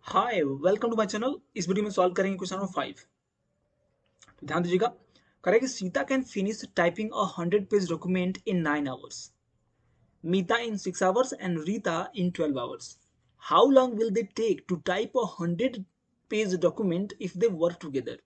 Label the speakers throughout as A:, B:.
A: Hi welcome to my channel. इस video में solve करेंगे क्वेश्चन नंबर 5। तो ध्यान दीजिएगा। करेंगे Sita can finish typing a 100 page document in 9 hours, Mita in 6 hours and Rita in 12 hours. How long will they take to type a 100 page document if they work together.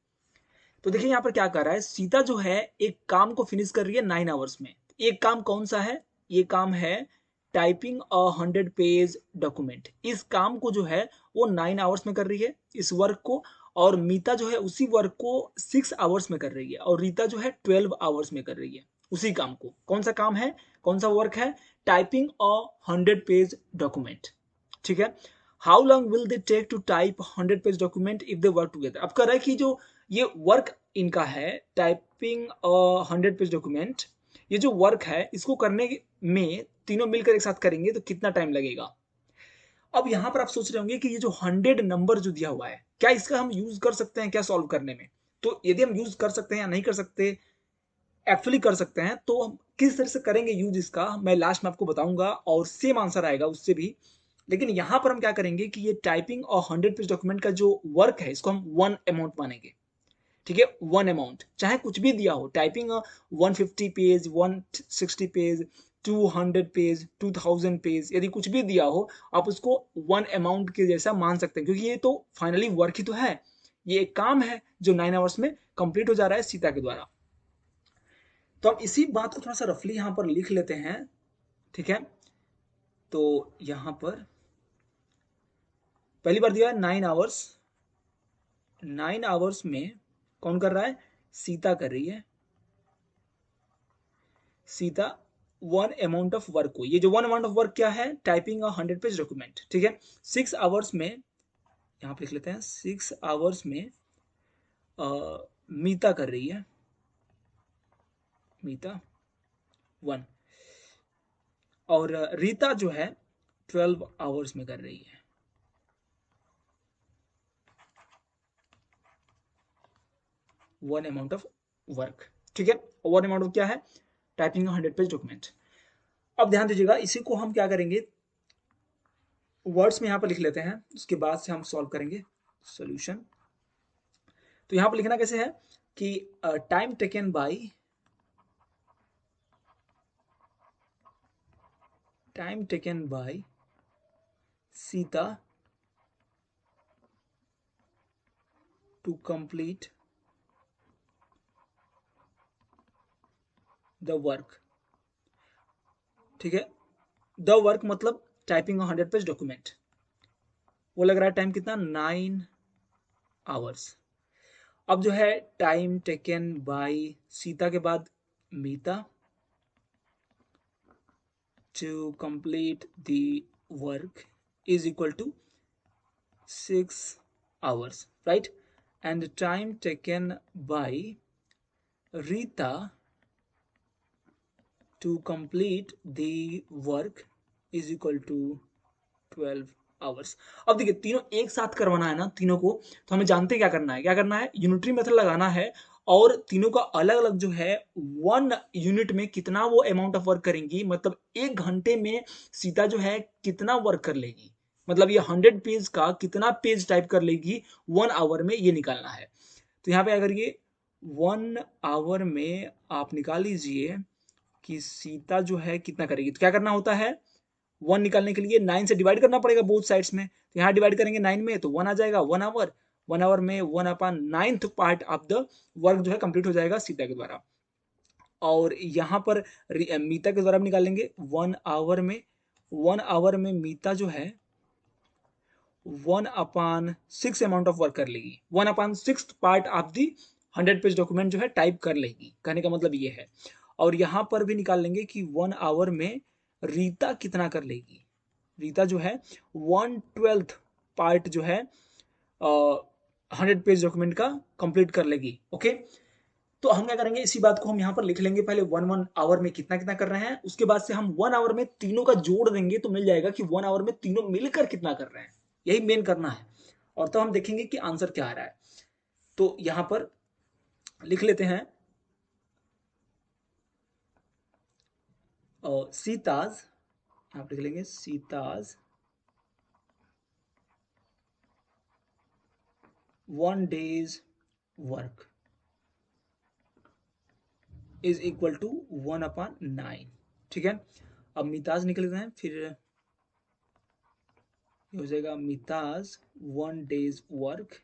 A: तो देखिए यहाँ पर क्या कर रहा है, सीता जो है एक काम को फिनिश कर रही है 9 आवर्स में। एक काम कौन सा है? ये काम है टाइपिंग अ 100 पेज डॉक्यूमेंट। इस काम को जो है वो 9 आवर्स में कर रही है, इस वर्क को। और मीता जो है उसी वर्क को 6 आवर्स में कर रही है, और रीता जो है 12 आवर्स में कर रही है उसी काम को। कौन सा काम है, कौन सा वर्क है? Typing a 100 page document. ठीक है। How long will they take to type 100 page document if they work together. अब कह रहा है कि जो ये वर्क इनका है टाइपिंग 100 पेज डॉक्यूमेंट, ये जो वर्क है इसको करने में तीनों मिलकर एक साथ करेंगे तो कितना टाइम लगेगा। अब यहां पर आप सोच रहे होंगे कि ये जो 100 नंबर जो दिया हुआ है, क्या इसका हम यूज कर सकते हैं क्या सॉल्व करने में? तो यदि हम यूज कर सकते हैं या नहीं कर सकते, एक्चुअली कर सकते हैं, तो हम किस तरह से करेंगे यूज इसका मैं लास्ट में आपको बताऊंगा, और सेम आंसर आएगा उससे भी। लेकिन यहां पर हम क्या करेंगे कि ये टाइपिंग और 100 पेज डॉक्यूमेंट का जो वर्क है इसको हम वन अमाउंट मानेंगे। ठीक है, वन अमाउंट चाहे कुछ भी दिया हो, typing 150 page, 160 page, 200 page, 2000 page, यदि कुछ भी दिया हो आप उसको वन अमाउंट के जैसा मान सकते हैं, क्योंकि ये तो फाइनली वर्क ही तो है। ये एक काम है जो 9 आवर्स में कंप्लीट हो जा रहा है सीता के द्वारा। तो हम इसी बात को थोड़ा सा रफली यहां पर लिख लेते हैं। ठीक है, तो यहां पर पहली बार दिया है 9 आवर्स। 9 आवर्स में कौन कर रहा है? सीता कर रही है। Sita one amount of work को, ये जो वन अमाउंट ऑफ वर्क क्या है? Typing 100 page document. ठीक है, 6 आवर्स में, यहां पे लिख लेते हैं 6 आवर्स में मीता कर रही है। मीता वन। और रीता जो है 12 आवर्स में कर रही है। One amount of work. ठीक है, वन अमाउंट ऑफ क्या है? Typing 100 page document. अब ध्यान दीजिएगा, इसी को हम क्या करेंगे, वर्ड्स में यहां पर लिख लेते हैं, उसके बाद से हम सॉल्व करेंगे सोल्यूशन। तो यहां पर लिखना कैसे है कि time taken by, time taken by Sita to complete the work. ठीक है, द वर्क मतलब टाइपिंग 100 पेज डॉक्यूमेंट। वो लग रहा है टाइम कितना? 9 आवर्स। अब जो है टाइम टेकन बाय सीता के बाद Mita to complete the work is equal to 6 hours, right? And time taken by Rita to complete the work is equal to 12 hours. अब देखिए तीनों एक साथ करवाना है ना तीनों को, तो हमें जानते क्या करना है, क्या करना है? यूनिटरी मेथड लगाना है। और तीनों का अलग अलग जो है 1 यूनिट में कितना वो अमाउंट ऑफ वर्क करेंगी, मतलब 1 घंटे में सीता जो है कितना वर्क कर लेगी, मतलब ये 100 पेज का कितना पेज टाइप कर लेगी 1 आवर में, ये निकालना है। तो यहाँ पे अगर ये 1 आवर में आप निकाल लीजिए कि सीता जो है कितना करेगी, तो क्या करना होता है, वन निकालने के लिए 9 से डिवाइड करना पड़ेगा बोथ साइड्स में। तो यहाँ डिवाइड करेंगे 9 में तो 1 आ जाएगा 1 आवर। 1 आवर में 1/9 पार्ट ऑफ द वर्क जो है कंप्लीट हो जाएगा सीता के द्वारा। और यहाँ पर मीता के द्वारा भी निकालेंगे 1 आवर में, 1 आवर में मीता जो है 1/6 अमाउंट ऑफ वर्क कर लेगी, 1/6 part of the 100 page document जो है टाइप कर लेगी, कहने का मतलब ये है। और यहां पर भी निकाल लेंगे कि 1 आवर में रीता कितना कर लेगी। रीता जो है 1/12 पार्ट जो है 100 पेज डॉक्यूमेंट का कंप्लीट कर लेगी। ओके, तो हम क्या करेंगे, इसी बात को हम यहाँ पर लिख लेंगे। पहले 1 आवर में कितना कितना कर रहे हैं, उसके बाद से हम 1 आवर में तीनों का जोड़ देंगे तो मिल जाएगा कि 1 आवर में तीनों मिलकर कितना कर रहे हैं। यही मेन करना है, और तो हम देखेंगे कि आंसर क्या आ रहा है। तो यहां पर लिख लेते हैं सीताज, आप लिख लेंगे Sita's 1 days work is equal to 1/9। ठीक है, अब मिताज निकल रहे हैं, फिर ये हो जाएगा Mita's 1 days work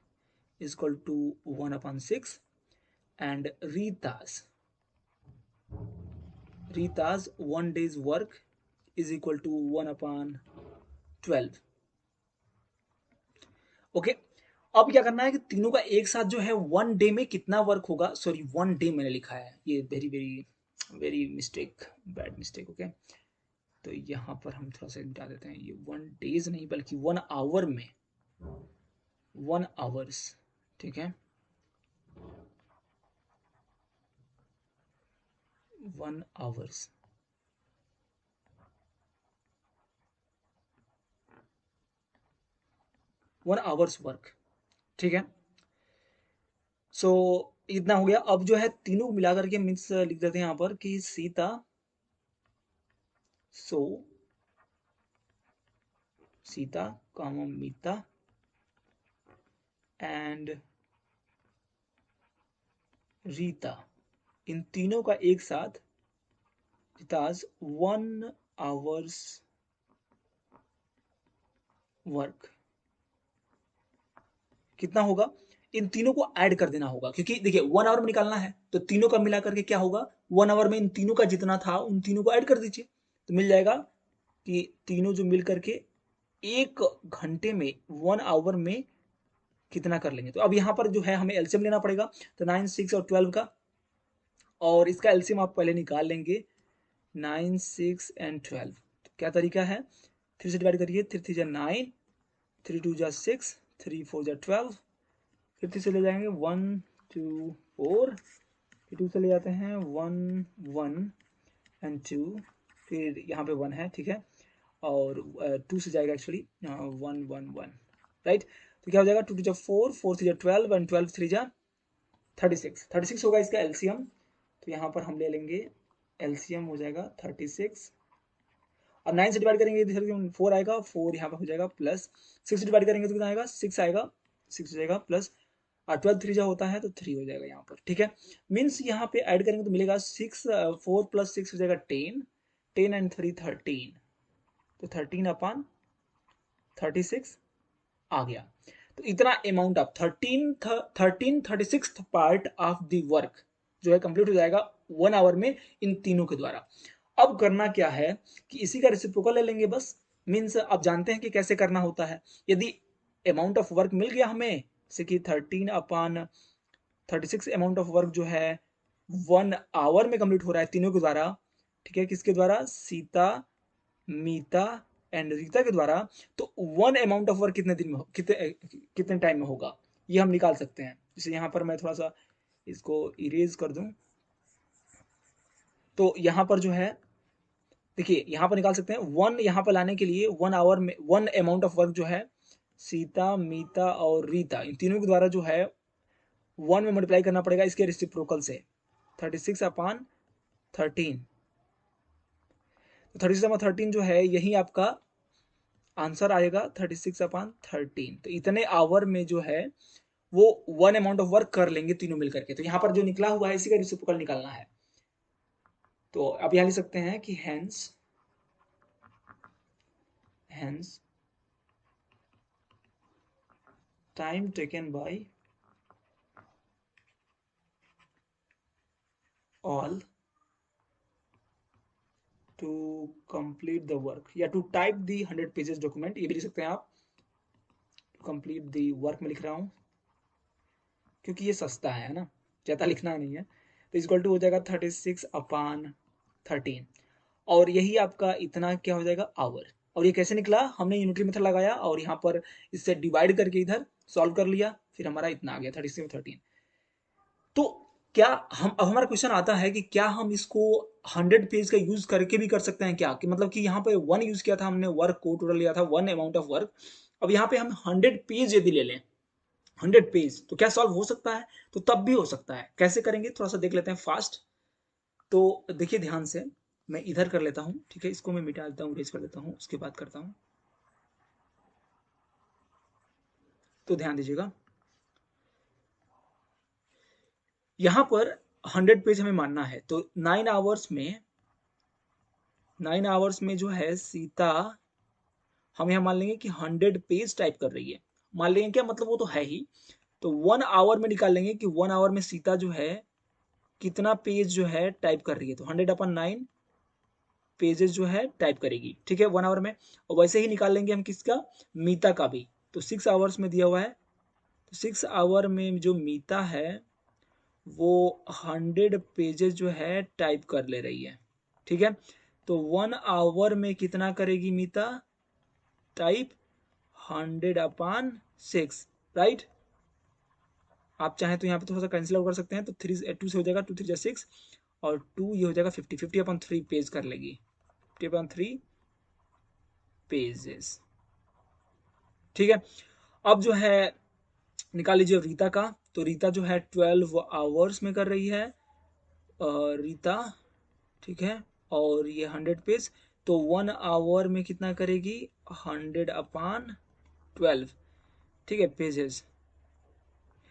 A: is equal to 1/6 and Rita's 1 days work is equal to 1/12। Okay, अब क्या करना है कि तीनों का एक साथ जो है 1 डे में कितना वर्क होगा, सॉरी 1 डे मैंने लिखा है, ये very very very mistake, bad mistake. Okay, तो यहाँ पर हम थोड़ा सा मिटा देते हैं, ये 1 डेज नहीं बल्कि 1 आवर में 1 आवर्स। ठीक है, 1 आवर्स, वर्क। ठीक है, सो इतना हो गया। अब जो है तीनों मिला करके मीन्स लिख देते हैं यहाँ पर कि Sita so Sita comma Mita and Rita, इन तीनों का एक साथ रीताज 1 आवर्स वर्क कितना होगा, इन तीनों को ऐड कर देना होगा, क्योंकि देखिए 1 आवर में निकालना है तो तीनों का मिला करके क्या होगा, 1 आवर में इन तीनों का जितना था उन तीनों को ऐड कर दीजिए, तो मिल जाएगा कि तीनों जो मिल करके 1 घंटे में 1 आवर में कितना कर लेंगे। तो अब यहाँ पर जो है हमें एलसीएम लेना पड़ेगा, तो 9, 6 और 12 का, और इसका एलसीएम आप पहले निकाल लेंगे 9, 6 एंड 12। तो क्या तरीका है, 3 से डिवाइड करिए, 3 3 जा 9, 3 2 जा 6, 3 4 जा 12, फिर 3 से ले जाएंगे 1 2 4, फिर 2 से ले जाते हैं 1 1 एंड 2, फिर यहाँ पे 1 है। ठीक है, और 2 से जाएगा एक्चुअली 1 1 1, राइट। तो क्या हो जाएगा, 2 2 जा 4, 4 3 जा 12 एंड 12 3 जा 36 होगा इसका एलसीएम। तो यहाँ पर हम ले लेंगे एलसीएम हो जाएगा 36, और 9 से डिवाइड करेंगे इधर 4 आएगा, 4 यहाँ पर हो जाएगा, प्लस 6 से डिवाइड करेंगे तो कितना आएगा, 6 आएगा, 6 हो जाएगा, प्लस 12 3 जा होता है तो 3 हो जाएगा यहाँ पर। ठीक है, मीन्स यहाँ पे ऐड करेंगे तो मिलेगा 6, 4 प्लस 6 हो जाएगा 10, 10 एंड 3 13, तो 13/36 आ गया। तो इतना amount of 36 part of the work जो है कंप्लीट हो जाएगा 1 आवर में इन तीनों के द्वारा। अब करना क्या है कि इसी का रेसिप्रोकल ले लेंगे बस, मीन्स आप जानते हैं कि कैसे करना होता है। यदि अमाउंट ऑफ वर्क मिल गया हमें, जैसे कि 13/36 अमाउंट ऑफ वर्क जो है 1 आवर में कंप्लीट हो रहा है तीनों के द्वारा। ठीक है, किसके द्वारा, सीता मीता एंड रीता के द्वारा, तो 1 अमाउंट ऑफ वर्क कितने दिन में कितने टाइम में होगा ये हम निकाल सकते हैं। जैसे यहाँ पर मैं थोड़ा सा इसको इरेज कर दूं, तो यहाँ पर जो है देखिए यहाँ पर निकाल सकते हैं 1, यहाँ पर लाने के लिए 1 आवर में 1 अमाउंट ऑफ वर्क जो है सीता मीता और रीता इन तीनों के द्वारा जो है 1 में मल्टीप्लाई करना पड़ेगा इसके रेसिप्रोकल से, 36/13। तो 36/13 जो है यही आपका आंसर आएगा, 36/13। तो इतने आवर में जो है वो 1 अमाउंट ऑफ वर्क कर लेंगे तीनों मिलकर के। तो यहाँ पर जो निकला हुआ है इसी का रेसिप्रोकल निकालना है। तो अब यहाँ लिख सकते हैं कि hence time taken by all to complete the work, या to type the 100 pages document, ये भी लिख सकते हैं आप। टू कंप्लीट दी वर्क में लिख रहा हूँ क्योंकि ये सस्ता है ना, ज़्यादा लिखना नहीं है। तो इक्वल टू हो जाएगा 36/13, और यही आपका इतना क्या हो जाएगा, आवर। और ये कैसे निकला, हमने यूनिटरी मेथड लगाया और यहाँ पर इससे डिवाइड करके इधर सॉल्व कर लिया, फिर हमारा इतना आ गया 36/13। तो क्या हम, अब हमारा क्वेश्चन आता है कि क्या हम इसको 100 पेज का यूज करके भी कर सकते हैं क्या, कि मतलब कि यहाँ पे 1 यूज किया था हमने, वर्क को टोटल लिया था 1 अमाउंट ऑफ वर्क, अब यहाँ पे हम 100 पेज यदि ले लें, 100 पेज, तो क्या सॉल्व हो सकता है, तो तब भी हो सकता है। कैसे करेंगे थोड़ा सा देख लेते हैं फास्ट। तो देखिए ध्यान से, मैं इधर कर लेता हूँ, ठीक है, इसको मैं मिटा देता हूँ, इरेज कर देता हूँ, उसके बाद करता हूँ। तो ध्यान दीजिएगा, यहां पर 100 पेज हमें मानना है, तो 9 आवर्स में जो है सीता, हम यहाँ मान लेंगे कि 100 पेज टाइप कर रही है। मान लेंगे क्या, मतलब वो तो है ही। तो 1 आवर में निकाल लेंगे कि 1 आवर में सीता जो है कितना पेज जो है टाइप कर रही है। तो 100/9 पेजेस जो है टाइप करेगी, ठीक है, 1 आवर में। और वैसे ही निकाल लेंगे हम किसका, मीता का भी। तो 6 आवर्स में दिया हुआ है, तो 6 आवर में जो मीता है वो 100 पेजेस जो है टाइप कर ले रही है, ठीक है। तो 1 आवर में कितना करेगी मीता टाइप, 100/6, राइट। आप चाहें तो यहाँ पे थोड़ा सा कैंसिल आउट कर सकते हैं, तो 2 से हो जाएगा, 2×3 = 6 और 2 ये हो जाएगा 50/3 पेज कर लेगी, 50/3 पेजेस, ठीक है। अब जो है निकाल लीजिए रीता का। तो रीता जो है 12 आवर्स में कर रही है रीता, ठीक है। और ये 100 पेज, तो 1 आवर में कितना करेगी, 100/12, ठीक है, पेजेस।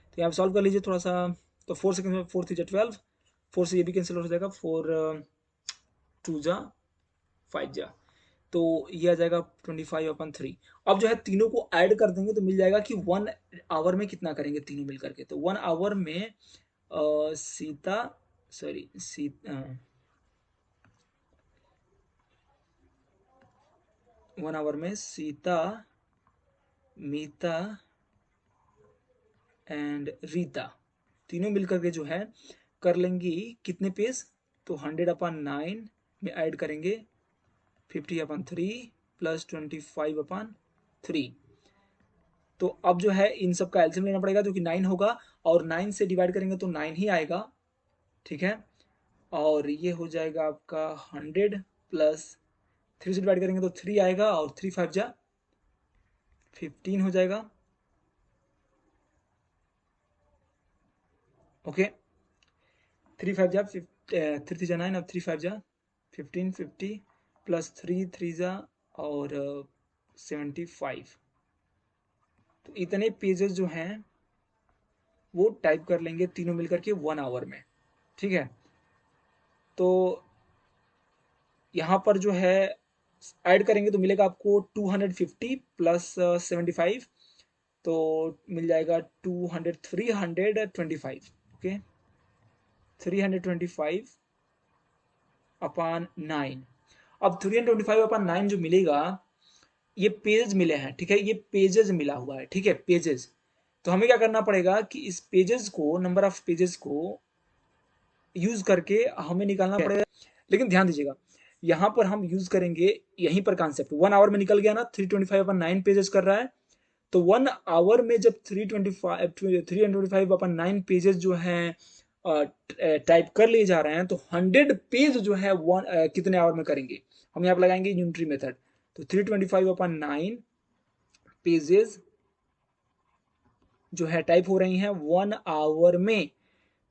A: तो यहाँ पे सॉल्व कर लीजिए थोड़ा सा। तो 4 सेकंड में 4×3 = 12, 4 से ये भी कैंसिल हो जाएगा, 4×2 = 5, तो ये आ जाएगा 25/3। अब जो है तीनों को ऐड कर देंगे तो मिल जाएगा कि 1 आवर में कितना करेंगे तीनों मिल करके। तो 1 आवर में सीता, सॉरी, 1 आवर में सीता, मीता एंड रीता तीनों मिलकर के जो है कर लेंगी कितने पेज, तो 100/9 में ऐड करेंगे 50/3 प्लस 25/3। तो अब जो है इन सब का एलसीएम लेना पड़ेगा जो कि 9 होगा, और 9 से डिवाइड करेंगे तो 9 ही आएगा, ठीक है। और ये हो जाएगा आपका 100 प्लस 3 से डिवाइड करेंगे तो 3 आएगा, और 3×5 = 15 हो जाएगा, ओके। 3×5 = 9, अब 3×5 = 15, 50 प्लस 3×3 और 75। तो इतने पेजेस जो हैं वो टाइप कर लेंगे तीनों मिलकर के 1 आवर में, ठीक है। तो यहाँ पर जो है ऐड करेंगे तो मिलेगा आपको 250 प्लस 75, तो मिल जाएगा 325, ओके, 325/9। अब 325/9 जो मिलेगा, ये पेज मिले हैं, ठीक है, ये पेजेस मिला हुआ है, ठीक है, पेजेस। तो हमें क्या करना पड़ेगा कि इस पेजेस को, नंबर ऑफ पेजेस को यूज करके हमें निकालना पड़ेगा। लेकिन ध्यान दीजिएगा, यहां पर हम यूज करेंगे यहीं पर कॉन्सेप्ट, 1 आवर में निकल गया ना, 325/9 पेजेस कर रहा है। तो 1 आवर में जब 325/9 पेजेस जो है टाइप कर लिए जा रहे हैं, तो 100 पेज जो है कितने आवर में करेंगे, हम यहाँ पर लगाएंगे यूनिटरी मेथड। तो 325/9 पेजेस जो है टाइप हो रही हैं 1 आवर में,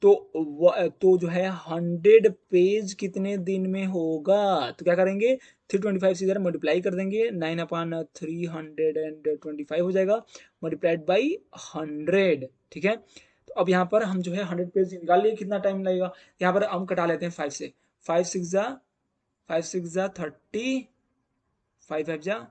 A: तो जो है 100 पेज कितने दिन में होगा, तो क्या करेंगे, 325 से इधर मल्टीप्लाई कर देंगे, 9/325 हो जाएगा, मल्टीप्लाइड बाई 100, ठीक है। तो अब यहाँ पर हम जो है 100 पेज निकाल लिए, कितना टाइम लगेगा, यहाँ पर हम कटा लेते हैं 5 से, 5×6 = 30, 5×5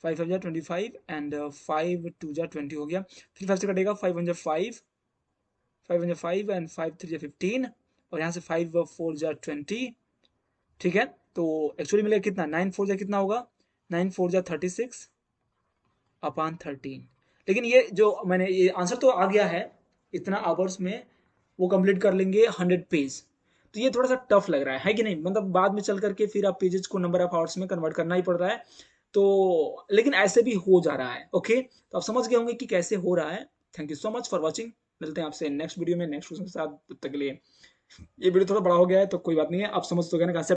A: = 25 एंड 5×2 = 20 हो गया। फिर 5 से कटेगा, 5×1 = 5 एंड 5×3 = 15, और यहाँ से 5×4 = 20, ठीक है। तो एक्चुअली मिलेगा कितना, 9×4 कितना होगा, 9×4 = 36/13। लेकिन ये जो मैंने ये आंसर तो आ गया है, इतना आवर्स में वो कंप्लीट कर लेंगे 100 पेज। तो ये थोड़ा सा टफ लग रहा है कि नहीं, मतलब बाद में चल करके फिर आप पेजेस को नंबर ऑफ आवर्स में कन्वर्ट करना ही पड़ रहा है। तो लेकिन ऐसे भी हो जा रहा है, ओके। तो आप समझ गए होंगे कि कैसे हो रहा है। Thank you so much for watching. मिलते हैं आपसे नेक्स्ट वीडियो में नेक्स्ट क्वेश्चन के साथ, तब तक के लिए। ये वीडियो थोड़ा बड़ा हो गया है तो कोई बात नहीं है, आप समझ तो गए ना।